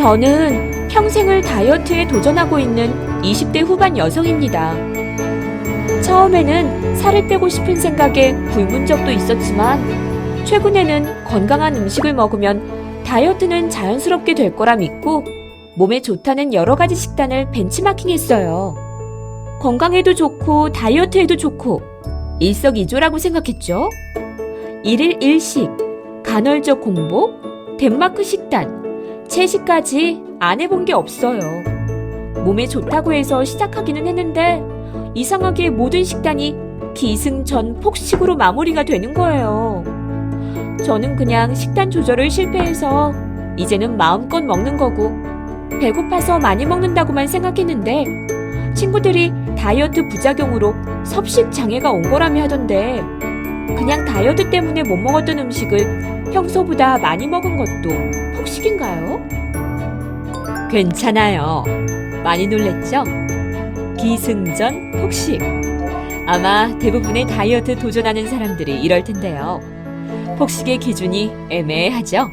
저는 평생을 다이어트에 도전하고 있는 20대 후반 여성입니다. 처음에는 살을 빼고 싶은 생각에 굶은 적도 있었지만 최근에는 건강한 음식을 먹으면 다이어트는 자연스럽게 될 거라 믿고 몸에 좋다는 여러 가지 식단을 벤치마킹했어요. 건강에도 좋고 다이어트에도 좋고 일석이조라고 생각했죠. 1일 1식, 간헐적 공복, 덴마크 식단, 채식까지 안 해본 게 없어요. 몸에 좋다고 해서 시작하기는 했는데 이상하게 모든 식단이 기승전 폭식으로 마무리가 되는 거예요. 저는 그냥 식단 조절을 실패해서 이제는 마음껏 먹는 거고 배고파서 많이 먹는다고만 생각했는데 친구들이 다이어트 부작용으로 섭식 장애가 온 거라며 하던데 그냥 다이어트 때문에 못 먹었던 음식을 평소보다 많이 먹은 것도 폭식인가요? 괜찮아요. 많이 놀랬죠? 기승전 폭식. 아마 대부분의 다이어트 도전하는 사람들이 이럴 텐데요. 폭식의 기준이 애매하죠?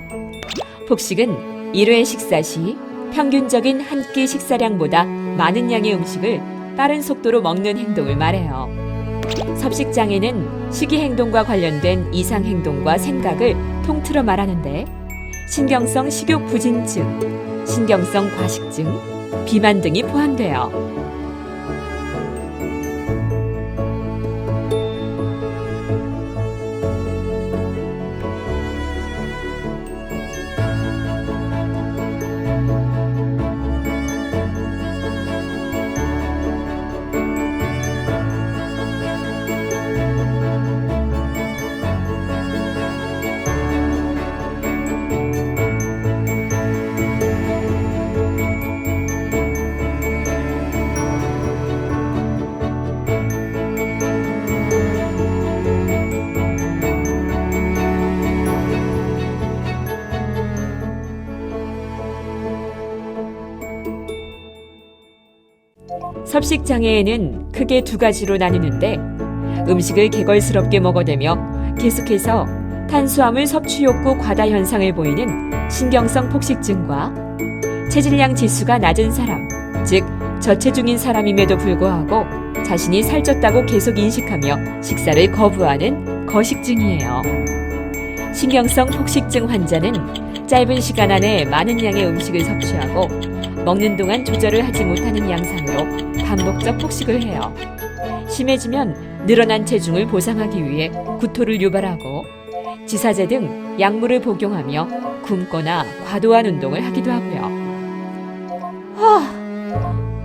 폭식은 1회 식사 시 평균적인 한 끼 식사량보다 많은 양의 음식을 빠른 속도로 먹는 행동을 말해요. 섭식장애는 식이행동과 관련된 이상행동과 생각을 통틀어 말하는데 신경성 식욕 부진증, 신경성 과식증, 비만 등이 포함돼요. 섭식장애에는 크게 두 가지로 나누는데 음식을 개걸스럽게 먹어대며 계속해서 탄수화물 섭취 욕구 과다 현상을 보이는 신경성 폭식증과 체질량 지수가 낮은 사람, 즉 저체중인 사람임에도 불구하고 자신이 살쪘다고 계속 인식하며 식사를 거부하는 거식증이에요. 신경성 폭식증 환자는 짧은 시간 안에 많은 양의 음식을 섭취하고 먹는 동안 조절을 하지 못하는 양상으로 반복적 폭식을 해요. 심해지면 늘어난 체중을 보상하기 위해 구토를 유발하고 지사제 등 약물을 복용하며 굶거나 과도한 운동을 하기도 하고요.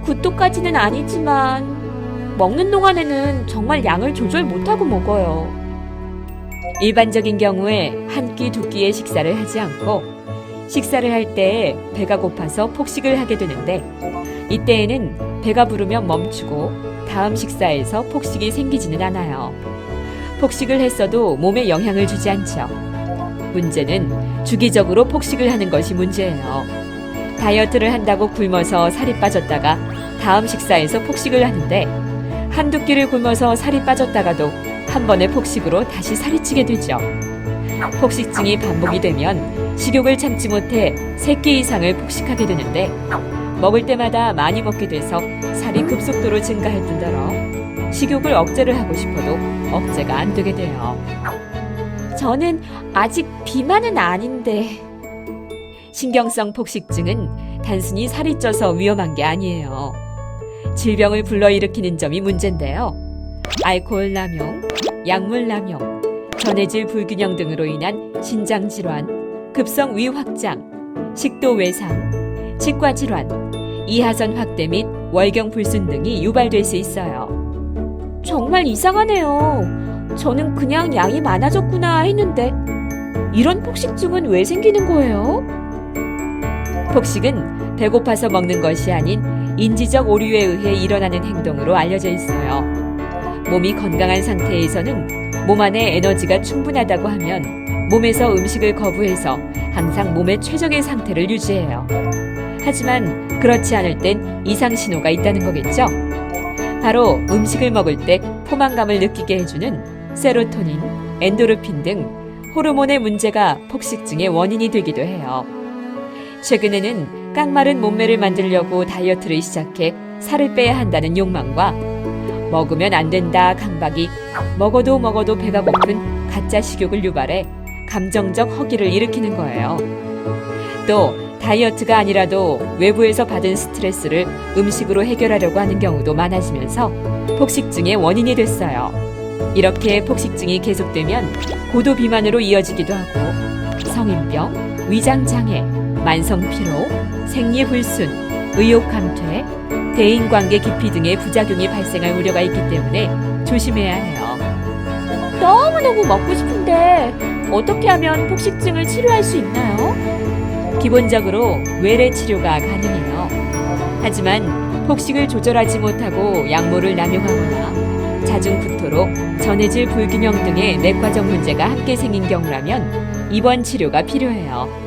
구토까지는 아니지만 먹는 동안에는 정말 양을 조절 못하고 먹어요. 일반적인 경우에 한 끼, 두 끼의 식사를 하지 않고 식사를 할 때 배가 고파서 폭식을 하게 되는데 이때에는 배가 부르면 멈추고 다음 식사에서 폭식이 생기지는 않아요. 폭식을 했어도 몸에 영향을 주지 않죠. 문제는 주기적으로 폭식을 하는 것이 문제예요. 다이어트를 한다고 굶어서 살이 빠졌다가 다음 식사에서 폭식을 하는데 한두 끼를 굶어서 살이 빠졌다가도 한 번의 폭식으로 다시 살이 찌게 되죠. 폭식증이 반복이 되면 식욕을 참지 못해 3끼 이상을 폭식하게 되는데 먹을 때마다 많이 먹게 돼서 살이 급속도로 증가할 뿐더러 식욕을 억제를 하고 싶어도 억제가 안 되게 돼요. 저는 아직 비만은 아닌데 신경성 폭식증은 단순히 살이 쪄서 위험한 게 아니에요. 질병을 불러일으키는 점이 문제인데요. 알코올 남용, 약물 남용, 전해질 불균형 등으로 인한 신장 질환, 급성 위 확장, 식도 외상, 치과 질환, 이하선 확대 및 월경 불순 등이 유발될 수 있어요. 정말 이상하네요. 저는 그냥 양이 많아졌구나 했는데 이런 폭식증은 왜 생기는 거예요? 폭식은 배고파서 먹는 것이 아닌 인지적 오류에 의해 일어나는 행동으로 알려져 있어요. 몸이 건강한 상태에서는 몸 안에 에너지가 충분하다고 하면 몸에서 음식을 거부해서 항상 몸의 최적의 상태를 유지해요. 하지만 그렇지 않을 땐 이상 신호가 있다는 거겠죠? 바로 음식을 먹을 때 포만감을 느끼게 해주는 세로토닌, 엔도르핀 등 호르몬의 문제가 폭식증의 원인이 되기도 해요. 최근에는 깡마른 몸매를 만들려고 다이어트를 시작해 살을 빼야 한다는 욕망과 먹으면 안 된다 강박이 먹어도 배가 고픈 가짜 식욕을 유발해 감정적 허기를 일으키는 거예요. 또 다이어트가 아니라도 외부에서 받은 스트레스를 음식으로 해결하려고 하는 경우도 많아지면서 폭식증의 원인이 됐어요. 이렇게 폭식증이 계속되면 고도 비만으로 이어지기도 하고 성인병, 위장장애, 만성피로, 생리불순, 의욕감퇴, 대인관계 기피 등의 부작용이 발생할 우려가 있기 때문에 조심해야 해요. 너무너무 먹고 싶은데 어떻게 하면 폭식증을 치료할 수 있나요? 기본적으로 외래 치료가 가능해요. 하지만 폭식을 조절하지 못하고 약물을 남용하거나 잦은 구토로 전해질 불균형 등의 내과적 문제가 함께 생긴 경우라면 입원 치료가 필요해요.